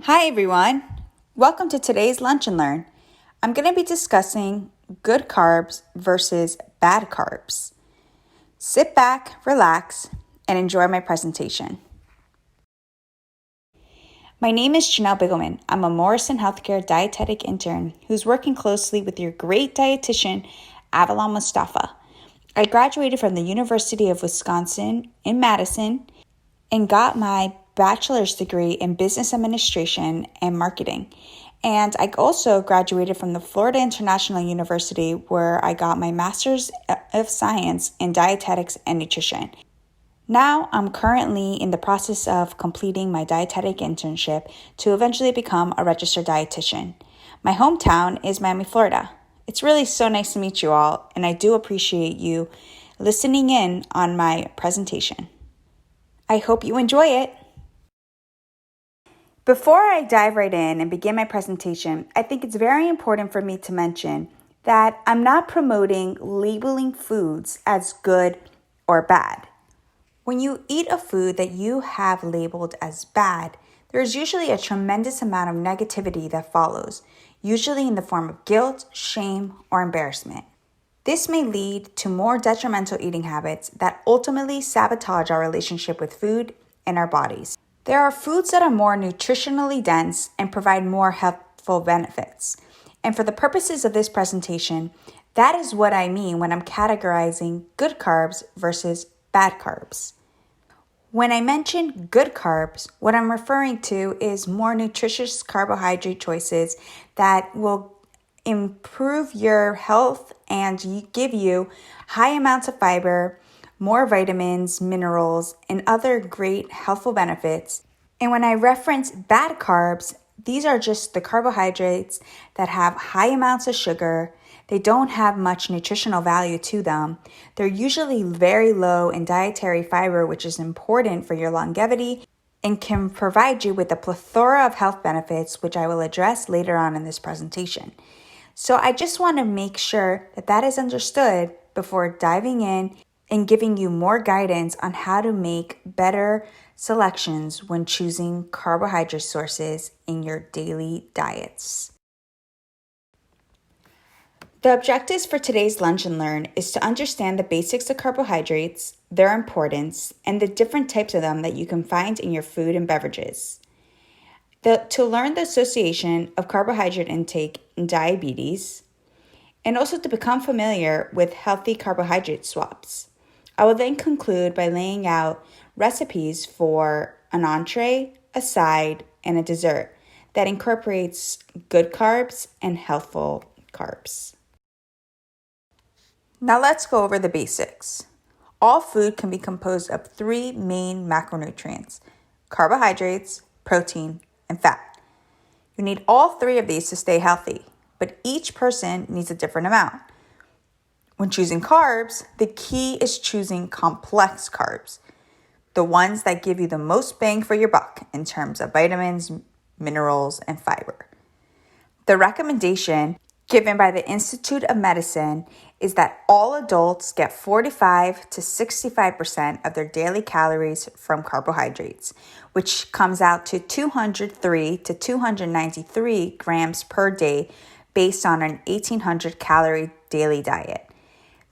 Hi everyone, welcome to today's Lunch and Learn. I'm going to be discussing good carbs versus bad carbs. Sit back, relax, and enjoy my presentation. My name is Janelle Bigelman. I'm a Morrison Healthcare Dietetic Intern who's working closely with your great dietitian, Avalon Mustafa. I graduated from the University of Wisconsin in Madison and got my bachelor's degree in business administration and marketing. And I also graduated from the Florida International University, where I got my master's of science in dietetics and nutrition. Now I'm currently in the process of completing my dietetic internship to eventually become a registered dietitian. My hometown is Miami, Florida. It's really so nice to meet you all, and I do appreciate you listening in on my presentation. I hope you enjoy it. Before I dive right in and begin my presentation, I think it's very important for me to mention that I'm not promoting labeling foods as good or bad. When you eat a food that you have labeled as bad, there's usually a tremendous amount of negativity that follows, usually in the form of guilt, shame, or embarrassment. This may lead to more detrimental eating habits that ultimately sabotage our relationship with food and our bodies. There are foods that are more nutritionally dense and provide more healthful benefits. And for the purposes of this presentation, that is what I mean when I'm categorizing good carbs versus bad carbs. When I mention good carbs, what I'm referring to is more nutritious carbohydrate choices that will improve your health and give you high amounts of fiber, more vitamins, minerals, and other great healthful benefits. And when I reference bad carbs, these are just the carbohydrates that have high amounts of sugar. They don't have much nutritional value to them. They're usually very low in dietary fiber, which is important for your longevity and can provide you with a plethora of health benefits, which I will address later on in this presentation. So I just want to make sure that that is understood before diving in and giving you more guidance on how to make better selections when choosing carbohydrate sources in your daily diets. The objectives for today's Lunch and Learn is to understand the basics of carbohydrates, their importance, and the different types of them that you can find in your food and beverages. To learn the association of carbohydrate intake and diabetes, and also to become familiar with healthy carbohydrate swaps. I will then conclude by laying out recipes for an entree, a side, and a dessert that incorporates good carbs and healthful carbs. Now let's go over the basics. All food can be composed of three main macronutrients: carbohydrates, protein, and fat. You need all three of these to stay healthy, but each person needs a different amount. When choosing carbs, the key is choosing complex carbs, the ones that give you the most bang for your buck in terms of vitamins, minerals, and fiber. The recommendation given by the Institute of Medicine is that all adults get 45 to 65% of their daily calories from carbohydrates, which comes out to 203 to 293 grams per day based on an 1,800 calorie daily diet.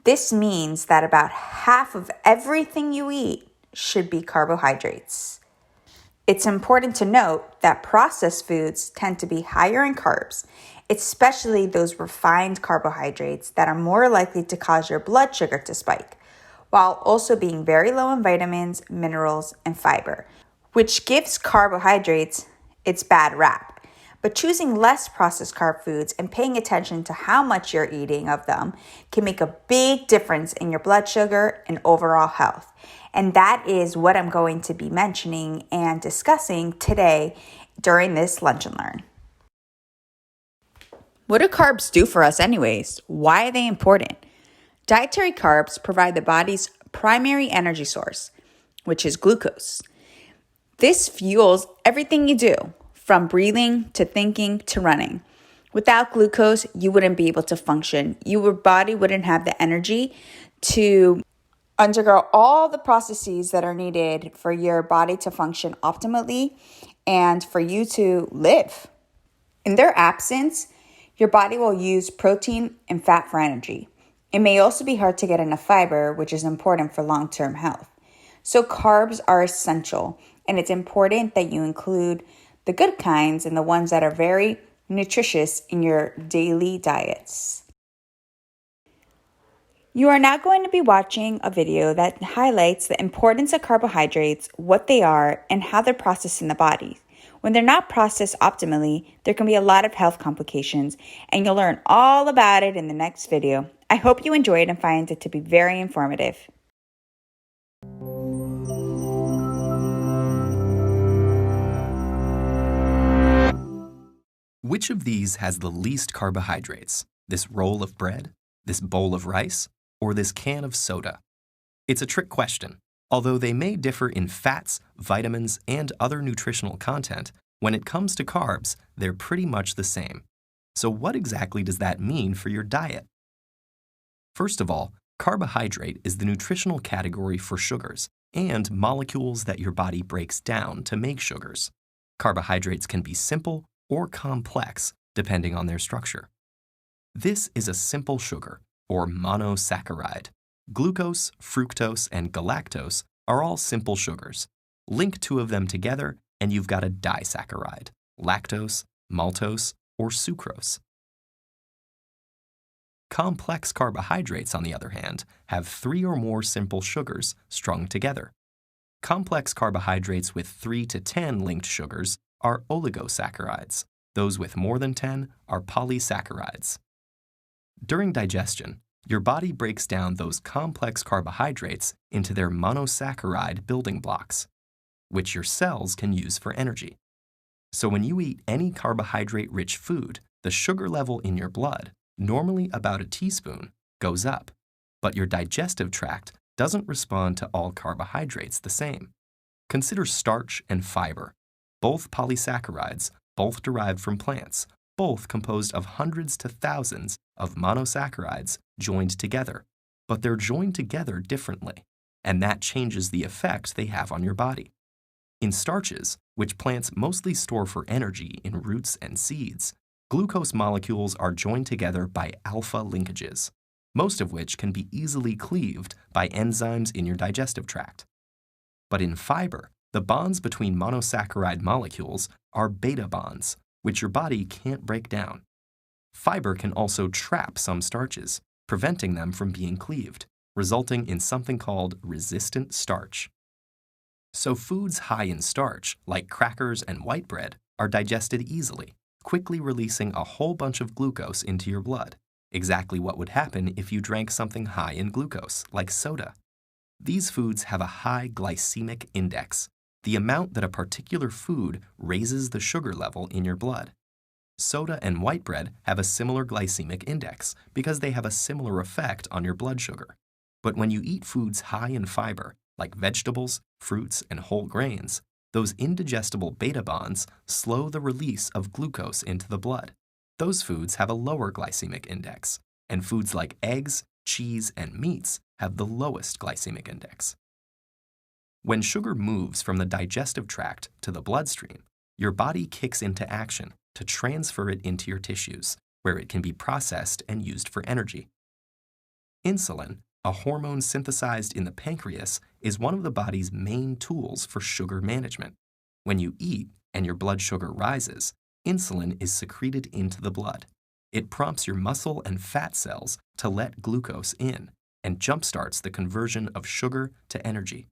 This means that about half of everything you eat should be carbohydrates. It's important to note that processed foods tend to be higher in carbs, especially those refined carbohydrates that are more likely to cause your blood sugar to spike, while also being very low in vitamins, minerals, and fiber, which gives carbohydrates its bad rap. But choosing less processed carb foods and paying attention to how much you're eating of them can make a big difference in your blood sugar and overall health. And that is what I'm going to be mentioning and discussing today during this Lunch and Learn. What do carbs do for us anyways? Why are they important? Dietary carbs provide the body's primary energy source, which is glucose. This fuels everything you do, from breathing to thinking to running. Without glucose, you wouldn't be able to function. Your body wouldn't have the energy to undergo all the processes that are needed for your body to function optimally and for you to live. In their absence, your body will use protein and fat for energy. It may also be hard to get enough fiber, which is important for long-term health. So carbs are essential, and it's important that you include the good kinds and the ones that are very nutritious in your daily diets. You are now going to be watching a video that highlights the importance of carbohydrates, what they are, and how they're processed in the body. When they're not processed optimally, there can be a lot of health complications, and you'll learn all about it in the next video. I hope you enjoy it and find it to be very informative. Which of these has the least carbohydrates? This roll of bread, this bowl of rice, or this can of soda? It's a trick question. Although they may differ in fats, vitamins, and other nutritional content, when it comes to carbs, they're pretty much the same. So what exactly does that mean for your diet? First of all, carbohydrate is the nutritional category for sugars and molecules that your body breaks down to make sugars. Carbohydrates can be simple or complex, depending on their structure. This is a simple sugar, or monosaccharide. Glucose, fructose, and galactose are all simple sugars. Link two of them together, and you've got a disaccharide, lactose, maltose, or sucrose. Complex carbohydrates, on the other hand, have 3 or more simple sugars strung together. Complex carbohydrates with 3 to 10 linked sugars are oligosaccharides. Those with more than 10 are polysaccharides. During digestion, your body breaks down those complex carbohydrates into their monosaccharide building blocks, which your cells can use for energy. So when you eat any carbohydrate-rich food, the sugar level in your blood, normally about a teaspoon, goes up, but your digestive tract doesn't respond to all carbohydrates the same. Consider starch and fiber, both polysaccharides, both derived from plants, both composed of hundreds to thousands of monosaccharides joined together, but they're joined together differently, and that changes the effect they have on your body. In starches, which plants mostly store for energy in roots and seeds, glucose molecules are joined together by alpha linkages, most of which can be easily cleaved by enzymes in your digestive tract. But in fiber, the bonds between monosaccharide molecules are beta bonds, which your body can't break down. Fiber can also trap some starches, preventing them from being cleaved, resulting in something called resistant starch. So foods high in starch, like crackers and white bread, are digested easily, quickly releasing a whole bunch of glucose into your blood, exactly what would happen if you drank something high in glucose, like soda. These foods have a high glycemic index, the amount that a particular food raises the sugar level in your blood. Soda and white bread have a similar glycemic index because they have a similar effect on your blood sugar. But when you eat foods high in fiber, like vegetables, fruits, and whole grains, those indigestible beta bonds slow the release of glucose into the blood. Those foods have a lower glycemic index, and foods like eggs, cheese, and meats have the lowest glycemic index. When sugar moves from the digestive tract to the bloodstream, your body kicks into action to transfer it into your tissues, where it can be processed and used for energy. Insulin, a hormone synthesized in the pancreas, is one of the body's main tools for sugar management. When you eat and your blood sugar rises, insulin is secreted into the blood. It prompts your muscle and fat cells to let glucose in and jumpstarts the conversion of sugar to energy.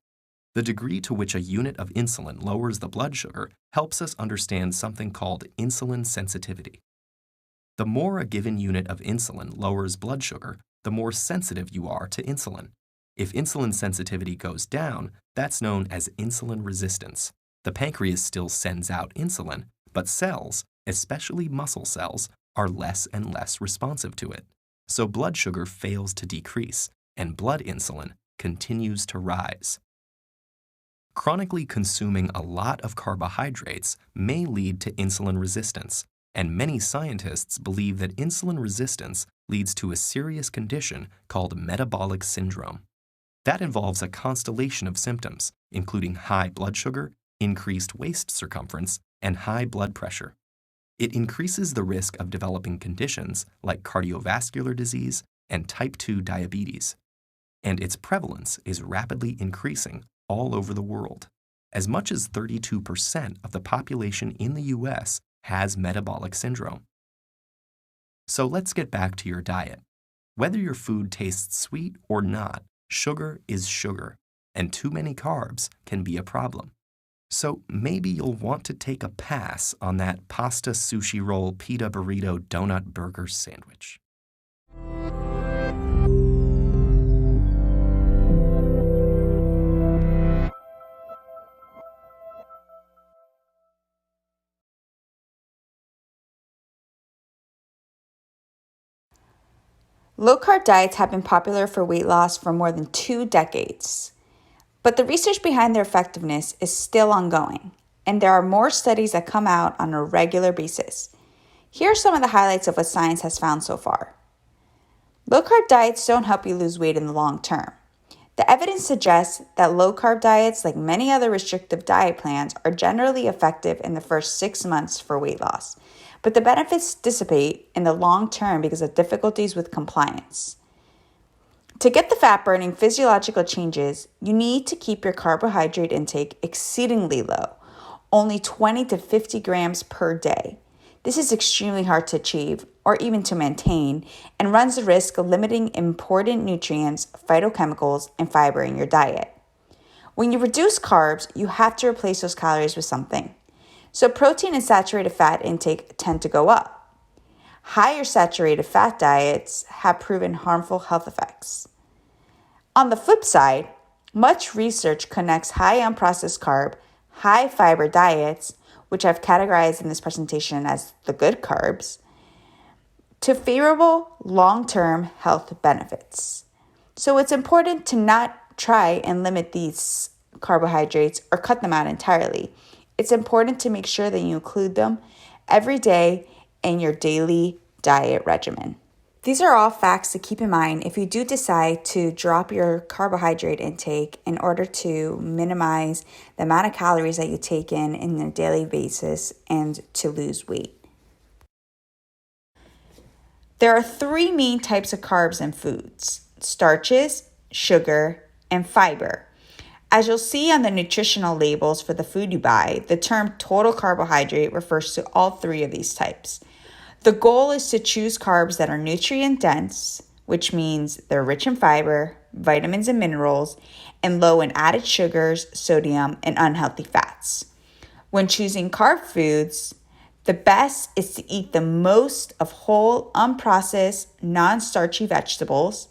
The degree to which a unit of insulin lowers the blood sugar helps us understand something called insulin sensitivity. The more a given unit of insulin lowers blood sugar, the more sensitive you are to insulin. If insulin sensitivity goes down, that's known as insulin resistance. The pancreas still sends out insulin, but cells, especially muscle cells, are less and less responsive to it. So blood sugar fails to decrease, and blood insulin continues to rise. Chronically consuming a lot of carbohydrates may lead to insulin resistance, and many scientists believe that insulin resistance leads to a serious condition called metabolic syndrome. That involves a constellation of symptoms, including high blood sugar, increased waist circumference, and high blood pressure. It increases the risk of developing conditions like cardiovascular disease and type 2 diabetes. And its prevalence is rapidly increasing all over the world. As much as 32% of the population in the U.S. has metabolic syndrome. So let's get back to your diet. Whether your food tastes sweet or not, sugar is sugar, and too many carbs can be a problem. So maybe you'll want to take a pass on that pasta, sushi roll, pita burrito, donut burger sandwich. Low-carb diets have been popular for weight loss for more than 2 decades. But the research behind their effectiveness is still ongoing, and there are more studies that come out on a regular basis. Here are some of the highlights of what science has found so far. Low-carb diets don't help you lose weight in the long term. The evidence suggests that low-carb diets, like many other restrictive diet plans, are generally effective in the first 6 months for weight loss, but the benefits dissipate in the long term because of difficulties with compliance. To get the fat-burning physiological changes, you need to keep your carbohydrate intake exceedingly low, only 20 to 50 grams per day. This is extremely hard to achieve or even to maintain and runs the risk of limiting important nutrients, phytochemicals, and fiber in your diet. When you reduce carbs, you have to replace those calories with something. So protein and saturated fat intake tend to go up. Higher saturated fat diets have proven harmful health effects. On the flip side, much research connects high unprocessed carb, high fiber diets, which I've categorized in this presentation as the good carbs, to favorable long-term health benefits. So it's important to not try and limit these carbohydrates or cut them out entirely. It's important to make sure that you include them every day in your daily diet regimen. These are all facts to keep in mind if you do decide to drop your carbohydrate intake in order to minimize the amount of calories that you take in a daily basis and to lose weight. There are 3 main types of carbs in foods: starches, sugar, and fiber. As you'll see on the nutritional labels for the food you buy, the term total carbohydrate refers to all 3 of these types. The goal is to choose carbs that are nutrient dense, which means they're rich in fiber, vitamins and minerals, and low in added sugars, sodium, and unhealthy fats. When choosing carb foods, the best is to eat the most of whole, unprocessed, non-starchy vegetables,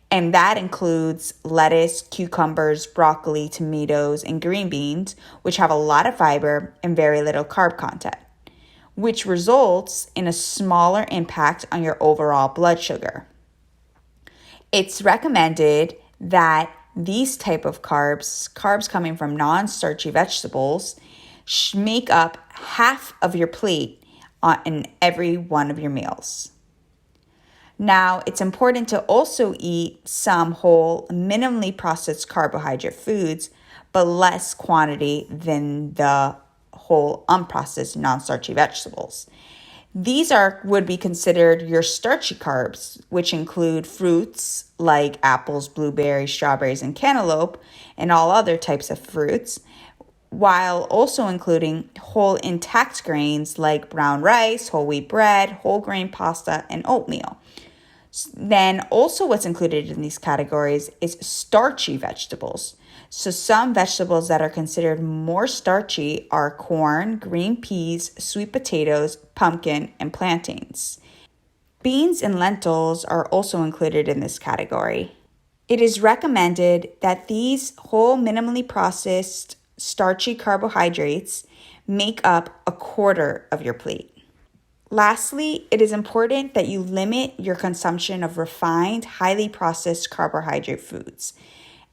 and that includes lettuce, cucumbers, broccoli, tomatoes, and green beans, which have a lot of fiber and very little carb content, which results in a smaller impact on your overall blood sugar. It's recommended that these type of carbs coming from non-starchy vegetables, make up half of your plate in every one of your meals. Now, it's important to also eat some whole, minimally processed carbohydrate foods, but less quantity than the whole, unprocessed, non-starchy vegetables. These would be considered your starchy carbs, which include fruits like apples, blueberries, strawberries, and cantaloupe, and all other types of fruits, while also including whole intact grains like brown rice, whole wheat bread, whole grain pasta, and oatmeal. Then also what's included in these categories is starchy vegetables. So some vegetables that are considered more starchy are corn, green peas, sweet potatoes, pumpkin, and plantains. Beans and lentils are also included in this category. It is recommended that these whole minimally processed starchy carbohydrates make up a quarter of your plate. Lastly, it is important that you limit your consumption of refined, highly processed carbohydrate foods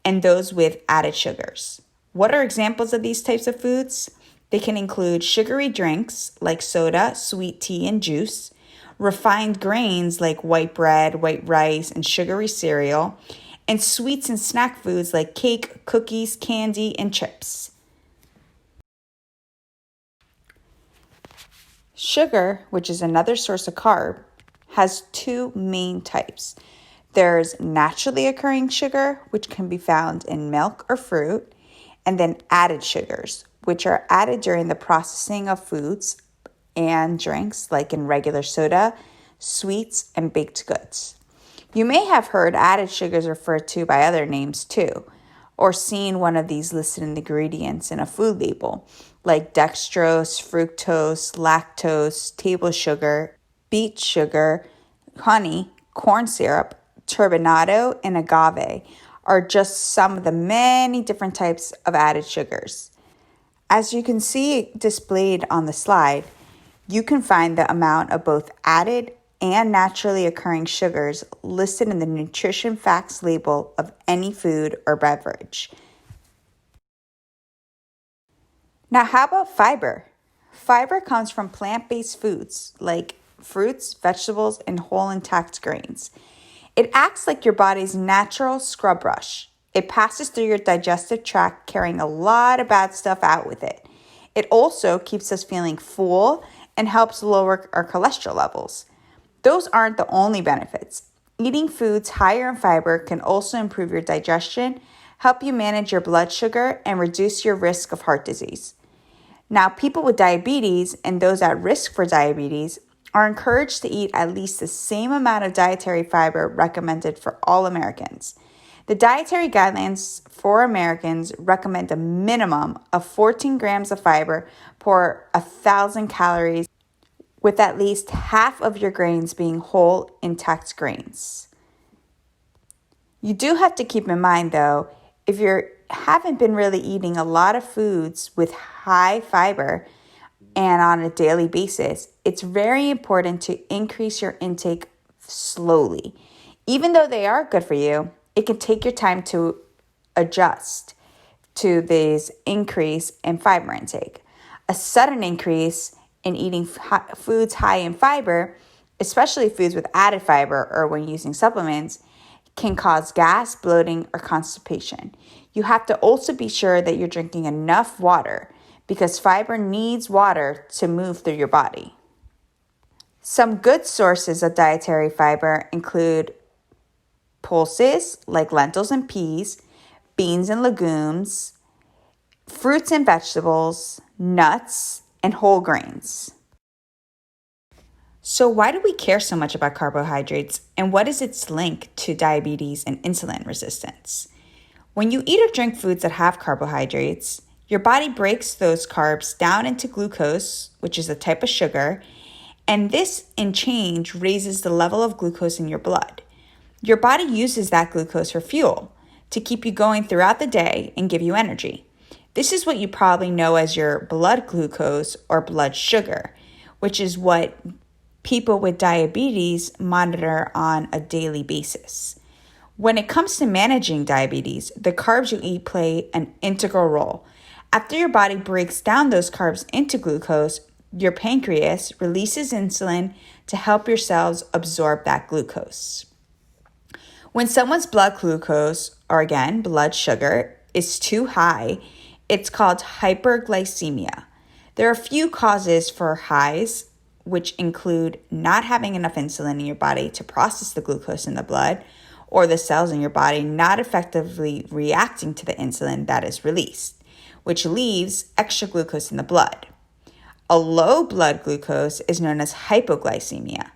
and those with added sugars. What are examples of these types of foods? They can include sugary drinks like soda, sweet tea, and juice, refined grains like white bread, white rice, and sugary cereal, and sweets and snack foods like cake, cookies, candy, and chips. Sugar, which is another source of carb, has two main types. There's naturally occurring sugar, which can be found in milk or fruit, and then added sugars, which are added during the processing of foods and drinks, like in regular soda, sweets, and baked goods. You may have heard added sugars referred to by other names too, or seen one of these listed in the ingredients in a food label, like dextrose, fructose, lactose, table sugar, beet sugar, honey, corn syrup, turbinado, and agave are just some of the many different types of added sugars. As you can see displayed on the slide, you can find the amount of both added and naturally occurring sugars listed in the nutrition facts label of any food or beverage. Now, how about fiber? Fiber comes from plant-based foods like fruits, vegetables, and whole intact grains. It acts like your body's natural scrub brush. It passes through your digestive tract, carrying a lot of bad stuff out with it. It also keeps us feeling full and helps lower our cholesterol levels. Those aren't the only benefits. Eating foods higher in fiber can also improve your digestion, help you manage your blood sugar, and reduce your risk of heart disease. Now, people with diabetes and those at risk for diabetes are encouraged to eat at least the same amount of dietary fiber recommended for all Americans. The dietary guidelines for Americans recommend a minimum of 14 grams of fiber per 1,000 calories, with at least half of your grains being whole, intact grains. You do have to keep in mind, though, if you haven't been really eating a lot of foods with high fiber and on a daily basis, it's very important to increase your intake slowly. Even though they are good for you, it can take your time to adjust to this increase in fiber intake. A sudden increase in eating foods high in fiber, especially foods with added fiber or when using supplements, can cause gas, bloating, or constipation. You have to also be sure that you're drinking enough water because fiber needs water to move through your body. Some good sources of dietary fiber include pulses like lentils and peas, beans and legumes, fruits and vegetables, nuts, and whole grains. So why do we care so much about carbohydrates, and what is its link to diabetes and insulin resistance? When you eat or drink foods that have carbohydrates, your body breaks those carbs down into glucose, which is a type of sugar, and this in change raises the level of glucose in your blood. Your body uses that glucose for fuel to keep you going throughout the day and give you energy. This is what you probably know as your blood glucose or blood sugar, which is what people with diabetes monitor on a daily basis. When it comes to managing diabetes, the carbs you eat play an integral role. After your body breaks down those carbs into glucose, your pancreas releases insulin to help your cells absorb that glucose. When someone's blood glucose, or again, blood sugar, is too high, it's called hyperglycemia. There are a few causes for highs, which include not having enough insulin in your body to process the glucose in the blood, or the cells in your body not effectively reacting to the insulin that is released, which leaves extra glucose in the blood. A low blood glucose is known as hypoglycemia.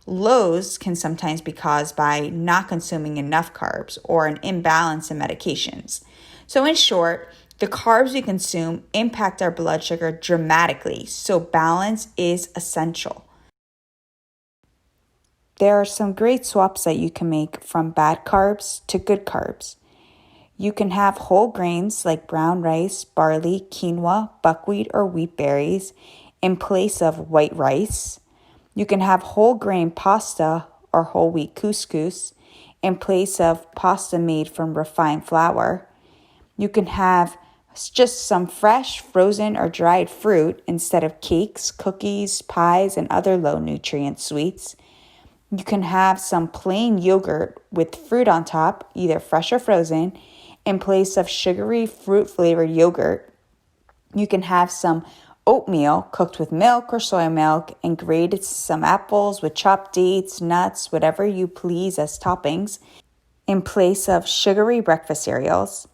Lows can sometimes be caused by not consuming enough carbs or an imbalance in medications. So in short, the carbs we consume impact our blood sugar dramatically, so balance is essential. There are some great swaps that you can make from bad carbs to good carbs. You can have whole grains like brown rice, barley, quinoa, buckwheat, or wheat berries in place of white rice. You can have whole grain pasta or whole wheat couscous in place of pasta made from refined flour. You can have just some fresh, frozen, or dried fruit instead of cakes, cookies, pies, and other low-nutrient sweets. You can have some plain yogurt with fruit on top, either fresh or frozen, in place of sugary fruit-flavored yogurt. You can have some oatmeal cooked with milk or soy milk and grated some apples with chopped dates, nuts, whatever you please as toppings in place of sugary breakfast cereals.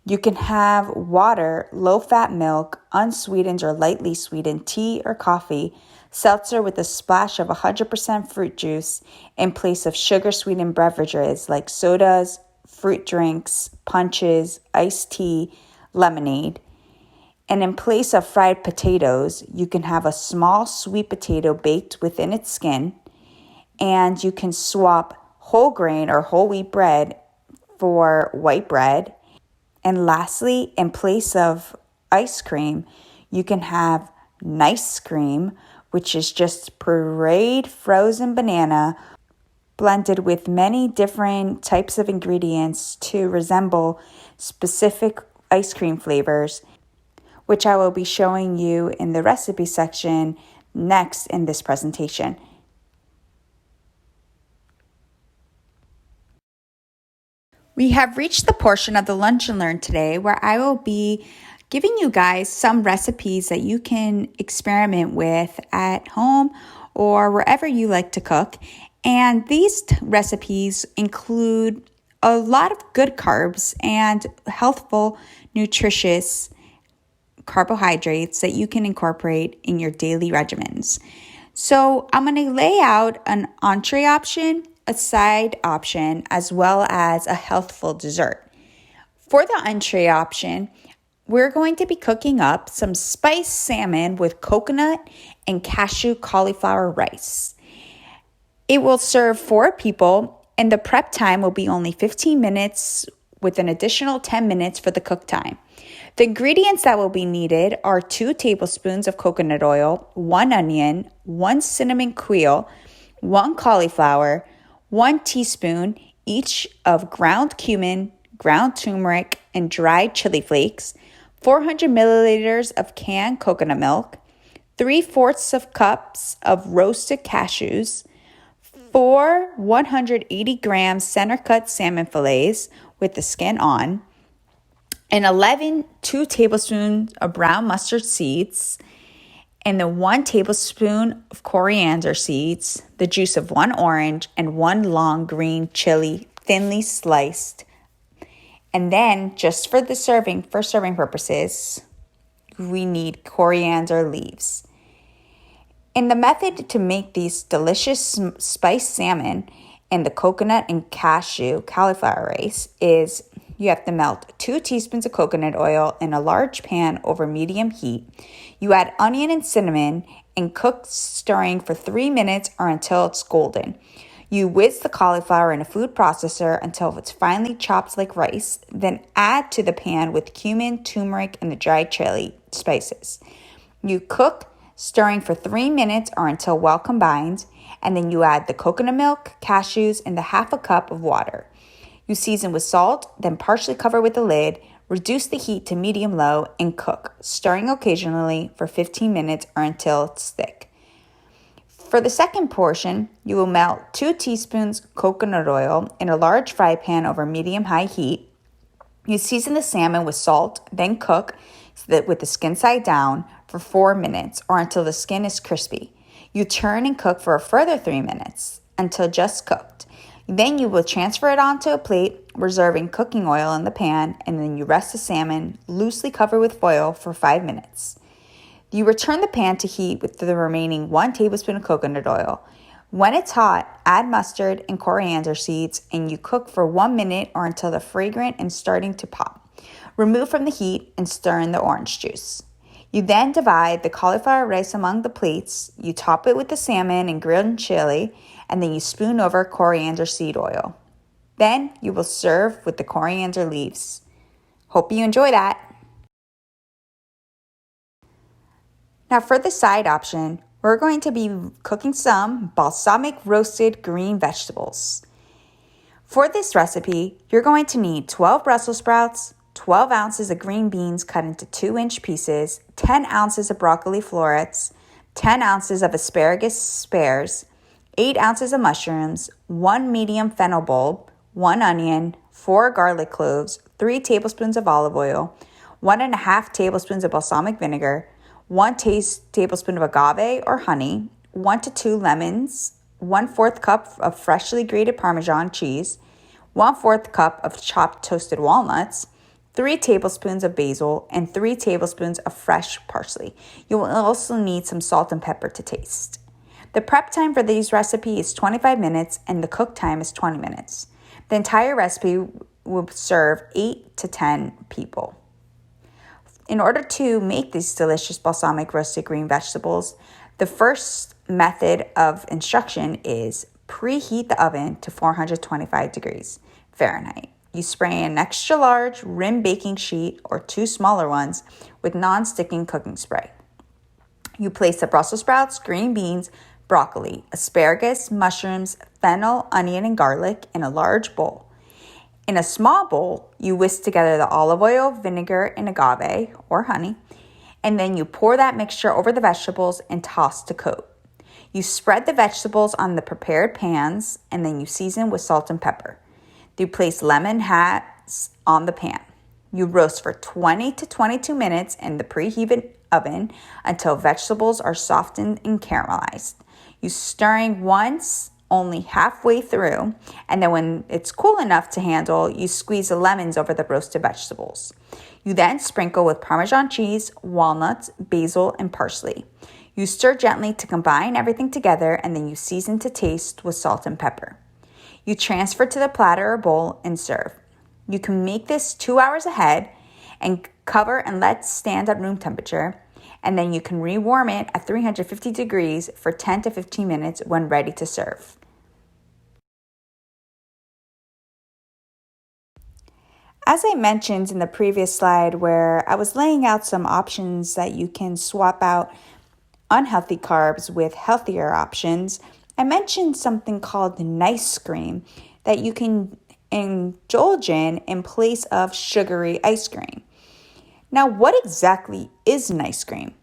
You can have water, low-fat milk, unsweetened or lightly sweetened tea or coffee, seltzer with a splash of 100% fruit juice in place of sugar-sweetened beverages like sodas, fruit drinks, punches, iced tea, lemonade. And in place of fried potatoes, you can have a small sweet potato baked within its skin, and you can swap whole grain or whole wheat bread for white bread. And lastly, in place of ice cream, you can have nice cream, which is just pureed frozen banana blended with many different types of ingredients to resemble specific ice cream flavors, which I will be showing you in the recipe section next in this presentation. We have reached the portion of the Lunch and Learn today where I will be giving you guys some recipes that you can experiment with at home or wherever you like to cook. And these recipes include a lot of good carbs and healthful, nutritious carbohydrates that you can incorporate in your daily regimens. So I'm going to lay out an entree option, a side option, as well as a healthful dessert. For the entree option, we're going to be cooking up some spiced salmon with coconut and cashew cauliflower rice. It will serve 4 people, and the prep time will be only 15 minutes with an additional 10 minutes for the cook time. The ingredients that will be needed are 2 tablespoons of coconut oil, 1 onion, 1 cinnamon quail, 1 cauliflower, 1 teaspoon each of ground cumin, ground turmeric, and dried chili flakes, 400 milliliters of canned coconut milk, 3/4 of cups of roasted cashews, 4 180 grams center cut salmon fillets with the skin on, and 2 tablespoons of brown mustard seeds, and the 1 tablespoon of coriander seeds, the juice of 1 orange, and 1 long green chili, thinly sliced. And then, just for serving purposes, we need coriander leaves. And the method to make these delicious spiced salmon and the coconut and cashew cauliflower rice is you have to melt 2 teaspoons of coconut oil in a large pan over medium heat. You add onion and cinnamon and cook stirring for 3 minutes or until it's golden. You whiz the cauliflower in a food processor until it's finely chopped like rice, then add to the pan with cumin, turmeric, and the dried chili spices. You cook stirring for 3 minutes or until well combined, and then you add the coconut milk, cashews, and the 1/2 cup of water. You season with salt, then partially cover with a lid, reduce the heat to medium-low, and cook, stirring occasionally for 15 minutes or until it's thick. For the second portion, you will melt 2 teaspoons coconut oil in a large fry pan over medium-high heat. You season the salmon with salt, then cook with the skin side down for 4 minutes or until the skin is crispy. You turn and cook for a further 3 minutes until just cooked. Then you will transfer it onto a plate, reserving cooking oil in the pan, and then you rest the salmon, loosely covered with foil, for 5 minutes. You return the pan to heat with the remaining 1 tablespoon of coconut oil. When it's hot, add mustard and coriander seeds, and you cook for 1 minute or until they're fragrant and starting to pop. Remove from the heat and stir in the orange juice. You then divide the cauliflower rice among the plates. You top it with the salmon and grilled chili, and then you spoon over coriander seed oil. Then you will serve with the coriander leaves. Hope you enjoy that. Now for the side option, we're going to be cooking some balsamic roasted green vegetables. For this recipe, you're going to need 12 Brussels sprouts, 12 ounces of green beans cut into 2-inch pieces, 10 ounces of broccoli florets, 10 ounces of asparagus spares, 8 ounces of mushrooms, 1 medium fennel bulb, 1 onion, 4 garlic cloves, 3 tablespoons of olive oil, 1.5 tablespoons of balsamic vinegar, 1 tablespoon of agave or honey, 1 to 2 lemons, 1/4 cup of freshly grated Parmesan cheese, 1/4 cup of chopped toasted walnuts, 3 tablespoons of basil, and 3 tablespoons of fresh parsley. You will also need some salt and pepper to taste. The prep time for these recipes is 25 minutes and the cook time is 20 minutes. The entire recipe will serve 8 to 10 people. In order to make these delicious balsamic roasted green vegetables, the first method of instruction is preheat the oven to 425 degrees Fahrenheit. You spray an extra large rim baking sheet or 2 smaller ones with non-sticking cooking spray. You place the Brussels sprouts, green beans, broccoli, asparagus, mushrooms, fennel, onion, and garlic in a large bowl. In a small bowl, you whisk together the olive oil, vinegar, and agave or honey, and then you pour that mixture over the vegetables and toss to coat. You spread the vegetables on the prepared pans, and then you season with salt and pepper. You place lemon heads on the pan. You roast for 20 to 22 minutes in the preheated oven until vegetables are softened and caramelized. You stirring once only halfway through, and then when it's cool enough to handle, you squeeze the lemons over the roasted vegetables. You then sprinkle with Parmesan cheese, walnuts, basil, and parsley. You stir gently to combine everything together, and then you season to taste with salt and pepper. You transfer to the platter or bowl and serve. You can make this 2 hours ahead and cover and let stand at room temperature, and then you can rewarm it at 350 degrees for 10 to 15 minutes when ready to serve. As I mentioned in the previous slide where I was laying out some options that you can swap out unhealthy carbs with healthier options, I mentioned something called the nice cream that you can indulge in place of sugary ice cream. Now, what exactly is an ice cream?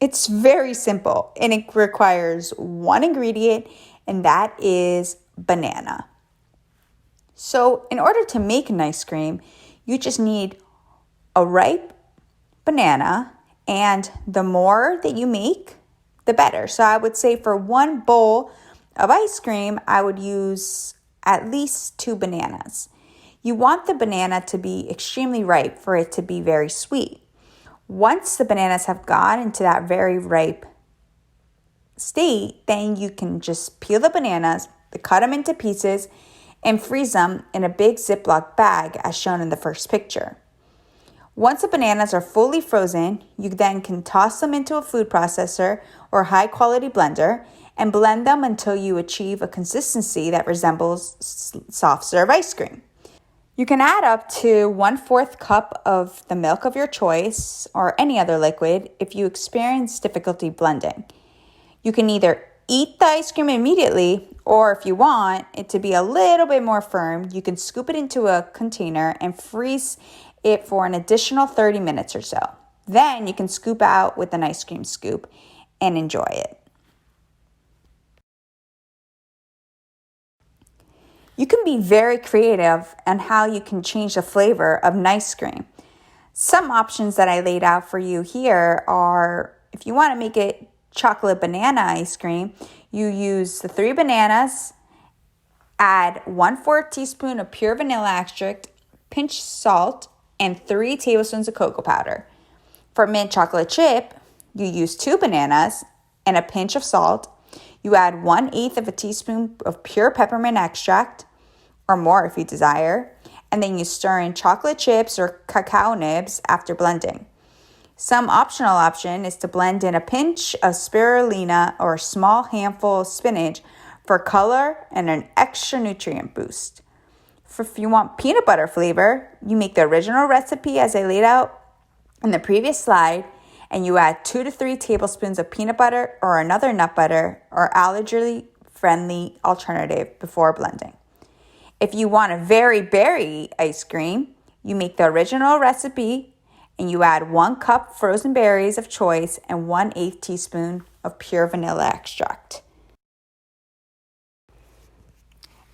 It's very simple and it requires one ingredient, and that is banana. So in order to make an ice cream, you just need a ripe banana, and the more that you make, the better. So I would say for 1 bowl of ice cream, I would use at least 2 bananas. You want the banana to be extremely ripe for it to be very sweet. Once the bananas have gone into that very ripe state, then you can just peel the bananas, cut them into pieces, and freeze them in a big Ziploc bag as shown in the first picture. Once the bananas are fully frozen, you then can toss them into a food processor or high quality blender and blend them until you achieve a consistency that resembles soft serve ice cream. You can add up to 1/4 cup of the milk of your choice or any other liquid if you experience difficulty blending. You can either eat the ice cream immediately, or if you want it to be a little bit more firm, you can scoop it into a container and freeze it for an additional 30 minutes or so. Then you can scoop out with an ice cream scoop and enjoy it. You can be very creative on how you can change the flavor of nice cream. Some options that I laid out for you here are, if you want to make it chocolate banana ice cream, you use the 3 bananas, add 1/4 teaspoon of pure vanilla extract, pinch salt, and 3 tablespoons of cocoa powder. For mint chocolate chip, you use 2 bananas and a pinch of salt. You add 1/8 of a teaspoon of pure peppermint extract, or more if you desire, and then you stir in chocolate chips or cacao nibs after blending. Some optional option is to blend in a pinch of spirulina or a small handful of spinach for color and an extra nutrient boost. If you want peanut butter flavor, you make the original recipe as I laid out in the previous slide, and you add 2 to 3 tablespoons of peanut butter or another nut butter or allergy-friendly alternative before blending. If you want a very berry ice cream, you make the original recipe and you add 1 cup frozen berries of choice and 1/8 teaspoon of pure vanilla extract.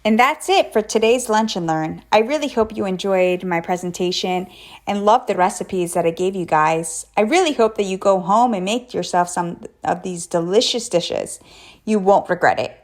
And that's it for today's Lunch and Learn. I really hope you enjoyed my presentation and loved the recipes that I gave you guys. I really hope that you go home and make yourself some of these delicious dishes. You won't regret it.